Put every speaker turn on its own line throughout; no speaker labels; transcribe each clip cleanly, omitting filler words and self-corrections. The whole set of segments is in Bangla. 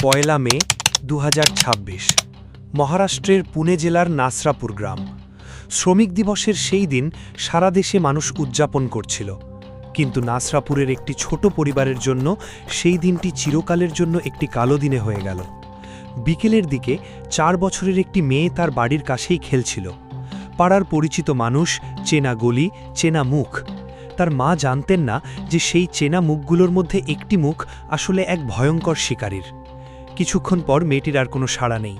পয়লা মে ২০২৬ মহারাষ্ট্রের পুনে জেলার নাসরাপুর গ্রাম। শ্রমিক দিবসের সেই দিন সারা দেশে মানুষ উদযাপন করছিল, কিন্তু নাসরাপুরের একটি ছোট পরিবারের জন্য সেই দিনটি চিরকালের জন্য একটি কালো দিনে হয়ে গেল। বিকেলের দিকে ৪ বছরের একটি মেয়ে তার বাড়ির কাছেই খেলছিল। পাড়ার পরিচিত মানুষ, চেনা গলি, চেনা মুখ। তার মা জানতেন না যে সেই চেনা মুখগুলোর মধ্যে একটি মুখ আসলে এক ভয়ঙ্কর শিকারীর। কিছুক্ষণ পর মেয়েটির আর কোনো সাড়া নেই।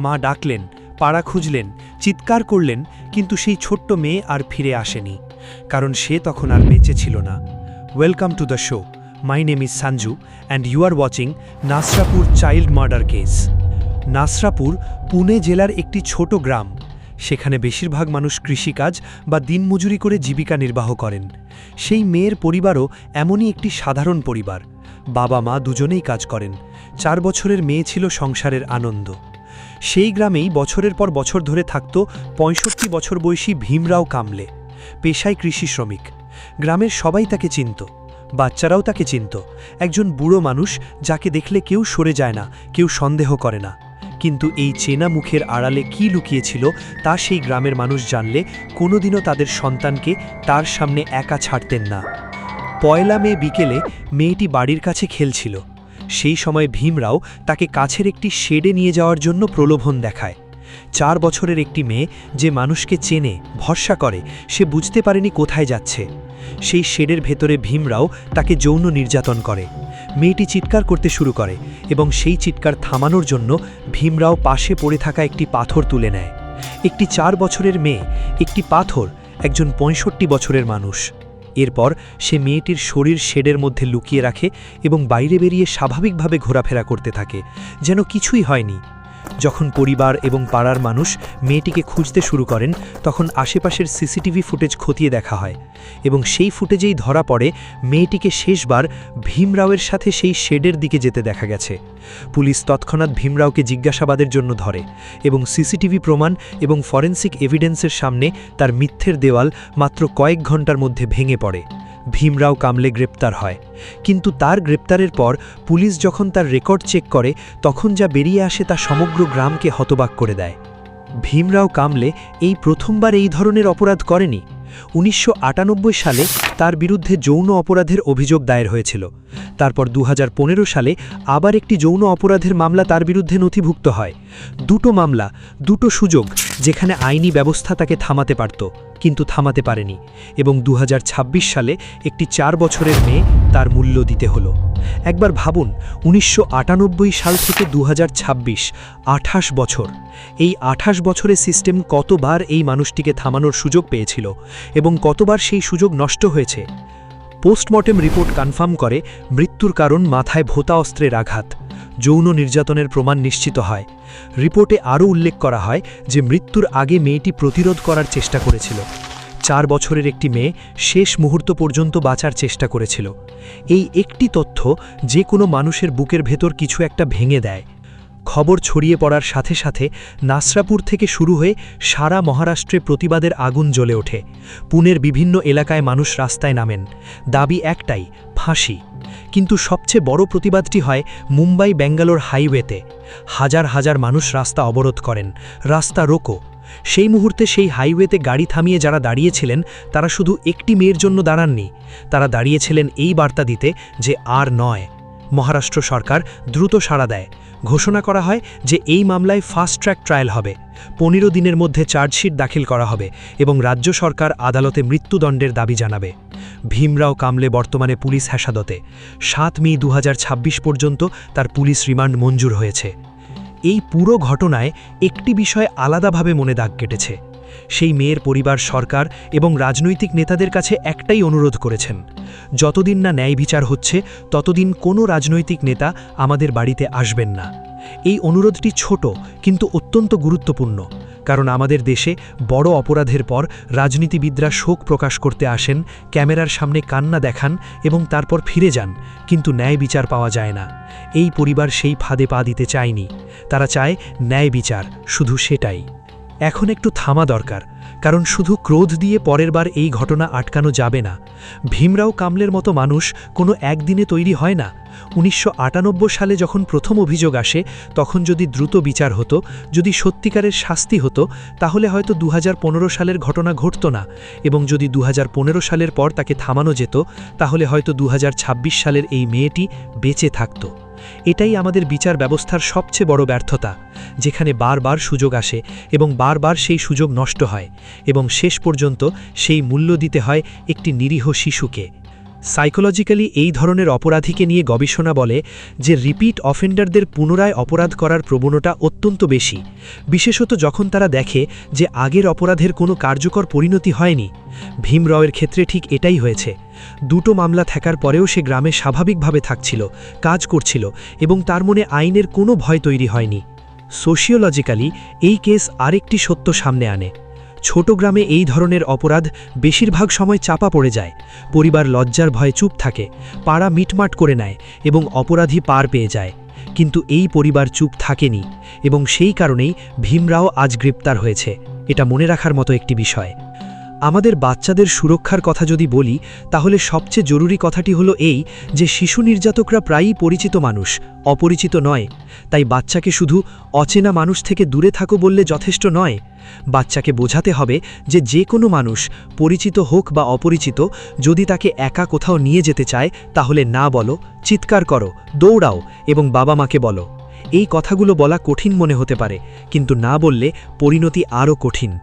মা ডাকলেন, পাড়া খুঁজলেন, চিৎকার করলেন, কিন্তু সেই ছোট্ট মেয়ে আর ফিরে আসেনি, কারণ সে তখন আর বেঁচে ছিল না। Welcome to the show. My name is Sanju and you are watching Nasrapur child murder case. Nasrapur Pune জেলার একটি ছোট গ্রাম। সেখানে বেশিরভাগ মানুষ কৃষিকাজ বা দিনমজুরি করে জীবিকা নির্বাহ করেন। সেই মেয়ের পরিবারও এমনই একটি সাধারণ পরিবার। বাবা মা দুজনেই কাজ করেন। ৪ বছরের মেয়ে ছিল সংসারের আনন্দ। সেই গ্রামেই বছরের পর বছর ধরে থাকত ৬৫ বছর বয়সী ভীমরাও কামলে, পেশায় কৃষি শ্রমিক। গ্রামের সবাই তাকে চিনত, বাচ্চারাও তাকে চিনত। একজন বুড়ো মানুষ যাকে দেখলে কেউ সরে যায় না, কেউ সন্দেহ করে না। কিন্তু এই চেনা মুখের আড়ালে কী লুকিয়েছিল তা সেই গ্রামের মানুষ জানলে কোনোদিনও তাদের সন্তানকে তার সামনে একা ছাড়তেন না। পয়লা মে বিকেলে মেয়েটি বাড়ির কাছে খেলছিল। সেই সময় ভীমরাও তাকে কাছের একটি শেডে নিয়ে যাওয়ার জন্য প্রলোভন দেখায়। ৪ বছরের একটি মেয়ে যে মানুষকে চেনে, ভরসা করে, সে বুঝতে পারেনি কোথায় যাচ্ছে। সেই শেডের ভেতরে ভীমরাও তাকে যৌন নির্যাতন করে। মেয়েটি চিৎকার করতে শুরু করে এবং সেই চিৎকার থামানোর জন্য ভীমরাও পাশে পড়ে থাকা একটি পাথর তুলে নেয়। একটি ৪ বছরের মেয়ে, একটি পাথর, একজন ৬৫ বছরের মানুষ। এরপর সে মেয়েটির শরীর শেডের মধ্যে লুকিয়ে রাখে এবং বাইরে বেরিয়ে স্বাভাবিকভাবে ঘোরাফেরা করতে থাকে, যেন কিছুই হয়নি। যখন পরিবার এবং পাড়ার মানুষ মেয়েটিকে খুঁজতে শুরু করেন, তখন আশেপাশের সিসিটিভি ফুটেজ খতিয়ে দেখা হয় এবং সেই ফুটেজেই ধরা পড়ে মেয়েটিকে শেষবার ভীমরাওয়ের সাথে সেই শেডের দিকে যেতে দেখা গেছে। পুলিশ তৎক্ষণাৎ ভীমরাওকে জিজ্ঞাসাবাদের জন্য ধরে এবং সিসিটিভি প্রমাণ এবং ফরেনসিক এভিডেন্সের সামনে তার মিথ্যের দেওয়াল মাত্র কয়েক ঘন্টার মধ্যে ভেঙে পড়ে। ভীমরাও কামলে গ্রেপ্তার হয়, কিন্তু তার গ্রেপ্তারের পর পুলিশ যখন তার রেকর্ড চেক করে, তখন যা বেরিয়ে আসে তা সমগ্র গ্রামকে হতবাক করে দেয়। ভীমরাও কামলে এই প্রথমবার এই ধরনের অপরাধ করেনি। ১৯৯৮ সালে তার বিরুদ্ধে যৌন অপরাধের অভিযোগ দায়ের হয়েছিল। তারপর ২০১৫ সালে আবার একটি যৌন অপরাধের মামলা তার বিরুদ্ধে নথিভুক্ত হয়। দুটো মামলা, দুটো সুযোগ যেখানে আইনি ব্যবস্থা তাকে থামাতে পারত, কিন্তু থামাতে পারেনি। এবং ২০২৬ সালে একটি ৪ বছরের মেয়ে তার মূল্য দিতে হলো। একবার ভাবুন, ১৯৯৮ সাল থেকে ২০২৬, ২৮ বছর। এই ২৮ বছরে সিস্টেম কতবার এই মানুষটিকে থামানোর সুযোগ পেয়েছিল এবং কতবার সেই সুযোগ নষ্ট হয়েছে। পোস্টমর্টেম রিপোর্ট কনফার্ম করে মৃত্যুর কারণ মাথায় ভোঁতা অস্ত্রের আঘাত। যৌন নির্যাতনের প্রমাণ নিশ্চিত হয়। রিপোর্টে আরও উল্লেখ করা হয় যে মৃত্যুর আগে মেয়েটি প্রতিরোধ করার চেষ্টা করেছিল। ৪ বছরের একটি মেয়ে শেষ মুহূর্ত পর্যন্ত বাঁচার চেষ্টা করেছিল। এই একটি তথ্য যে কোনো মানুষের বুকের ভেতর কিছু একটা ভেঙে দেয়। খবর ছড়িয়ে পড়ার সাথে সাথে নাসরাপুর থেকে শুরু হয়ে সারা মহারাষ্ট্রে প্রতিবাদের আগুন জ্বলে ওঠে। পুনের বিভিন্ন এলাকায় মানুষ রাস্তায় নামেন। দাবি একটাই, ফাঁসি। কিন্তু সবচেয়ে বড় প্রতিবাদটি হয় মুম্বাই ব্যাঙ্গালোর হাইওয়েতে। হাজার হাজার মানুষ রাস্তা অবরোধ করেন, রাস্তা রোকো। সেই মুহূর্তে সেই হাইওয়েতে গাড়ি থামিয়ে যারা দাঁড়িয়েছিলেন, তারা শুধু একটি মেয়ের জন্য দাঁড়াননি, তারা দাঁড়িয়েছিলেন এই বার্তা দিতে যে আর নয়। মহারাষ্ট্র সরকার দ্রুত সাড়া দেয়। ঘোষণা করা হয় যে এই মামলায় ফাস্ট ট্র্যাক ট্রায়াল হবে, ১৫ দিনের মধ্যে চার্জশিট দাখিল করা হবে এবং রাজ্য সরকার আদালতে মৃত্যুদণ্ডের দাবি জানাবে। ভীমরাও কামলে বর্তমানে পুলিশ হেফাজতে। ৭ মে ২০২৬ পর্যন্ত তার পুলিশ রিমান্ড মঞ্জুর হয়েছে। এই পুরো ঘটনায় একটি বিষয় আলাদাভাবে মনে দাগ কেটেছে। সেই মেয়ের পরিবার সরকার এবং রাজনৈতিক নেতাদের কাছে একটাই অনুরোধ করেছেন, যতদিন না ন্যায় বিচার হচ্ছে ততদিন কোনো রাজনৈতিক নেতা আমাদের বাড়িতে আসবেন না। এই অনুরোধটি ছোট কিন্তু অত্যন্ত গুরুত্বপূর্ণ, কারণ আমাদের দেশে বড় অপরাধের পর রাজনীতিবিদরা শোক প্রকাশ করতে আসেন, ক্যামেরার সামনে কান্না দেখান এবং তারপর ফিরে যান, কিন্তু ন্যায় বিচার পাওয়া যায় না। এই পরিবার সেই ফাঁদে পা দিতে চায়নি। তারা চায় ন্যায় বিচার, শুধু সেটাই। এখন একটু থামা দরকার, কারণ শুধু ক্রোধ দিয়ে পরের বার এই ঘটনা আটকানো যাবে না। ভীমরাও কামলের মতো মানুষ কোনো একদিনে তৈরি হয় না। 1998 সালে যখন প্রথম অভিযোগ আসে, তখন যদি দ্রুত বিচার হতো, যদি সত্যিকারের শাস্তি হতো, তাহলে হয়তো 2015 সালের ঘটনা ঘটত না, এবং যদি 2015 সালের পর তাকে থামানো যেত, তাহলে হয়তো 2026 সালের এই মেয়েটি বেঁচে থাকত। এটাই আমাদের বিচার ব্যবস্থার সবচেয়ে বড় ব্যর্থতা, যেখানে বারবার সুযোগ আসে এবং বারবার সেই সুযোগ নষ্ট হয়, এবং শেষ পর্যন্ত সেই মূল্য দিতে হয় একটি নিরীহ শিশুকে। সাইকোলজিক্যালি এই ধরনের অপরাধীকে নিয়ে গবেষণা বলে যে রিপিট অফেন্ডারদের পুনরায় অপরাধ করার প্রবণতা অত্যন্ত বেশি, বিশেষত যখন তারা দেখে যে আগের অপরাধের কোনো কার্যকর পরিণতি হয়নি। ভীমরাওয়ের ক্ষেত্রে ঠিক এটাই হয়েছে। দুটো মামলা থাকার পরেও সে গ্রামে স্বাভাবিকভাবে থাকছিল, কাজ করছিল, এবং তার মনে আইনের কোনো ভয় তৈরি হয়নি। সোশিওলজিক্যালি এই কেস আরেকটি সত্য সামনে আনে। ছোট গ্রামে এই ধরনের অপরাধ বেশিরভাগ সময় চাপা পড়ে যায়, পরিবার লজ্জার ভয়ে চুপ থাকে, পাড়া মিটমাট করে নেয় এবং অপরাধী পার পেয়ে যায়। কিন্তু এই পরিবার চুপ থাকেনি, এবং সেই কারণেই ভীমরাও আজ গ্রেপ্তার হয়েছে। এটা মনে রাখার মতো একটি বিষয়। আমাদের বাচ্চাদের সুরক্ষার কথা যদি বলি, তাহলে সবচেয়ে জরুরি কথাটি হলো এই যে শিশু নির্যাতকরা প্রায়ই পরিচিত মানুষ, অপরিচিত নয়। তাই বাচ্চাকে শুধু অচেনা মানুষ থেকে দূরে থাকো বললে যথেষ্ট নয়। বাচ্চাকে বোঝাতে হবে যে কোনো মানুষ, পরিচিত হোক বা অপরিচিত, যদি তাকে একা কোথাও নিয়ে যেতে চায়, তাহলে না বলো, চিৎকার করো, দৌড়াও এবং বাবা মাকে বলো। এই কথাগুলো বলা কঠিন মনে হতে পারে, কিন্তু না বললে পরিণতি আরও কঠিন।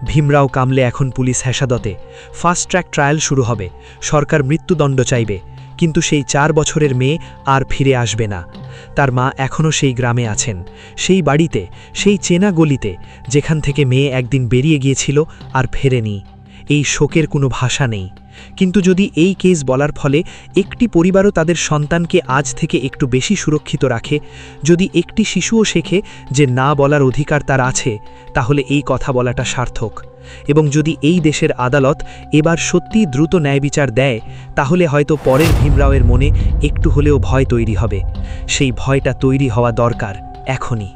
ভীমরাও কামলে এখন পুলিশ হেফাজতে, ফাস্ট ট্র্যাক ট্রায়াল শুরু হবে, সরকার মৃত্যুদণ্ড চাইবে, কিন্তু সেই 4 বছরের মেয়ে আর ফিরে আসবে না। তার মা এখনও সেই গ্রামে আছেন, সেই বাড়িতে, সেই চেনা গলিতে, যেখান থেকে মেয়ে একদিন বেরিয়ে গিয়েছিল আর ফেরেনি। এই শোকের কোনো ভাষা নেই। কিন্তু যদি এই কেস বলার ফলে একটি পরিবারও তাদের সন্তানকে আজ থেকে একটু বেশি সুরক্ষিত রাখে, যদি একটি শিশুও শেখে যে না বলার অধিকার তার আছে, তাহলে এই কথা বলাটা সার্থক। এবং যদি এই দেশের আদালত এবার সত্যিই দ্রুত ন্যায়বিচার দেয়, তাহলে হয়তো পরের ভীমরাওয়ের মনে একটু হলেও ভয় তৈরি হবে। সেই ভয়টা তৈরি হওয়া দরকার এখনই।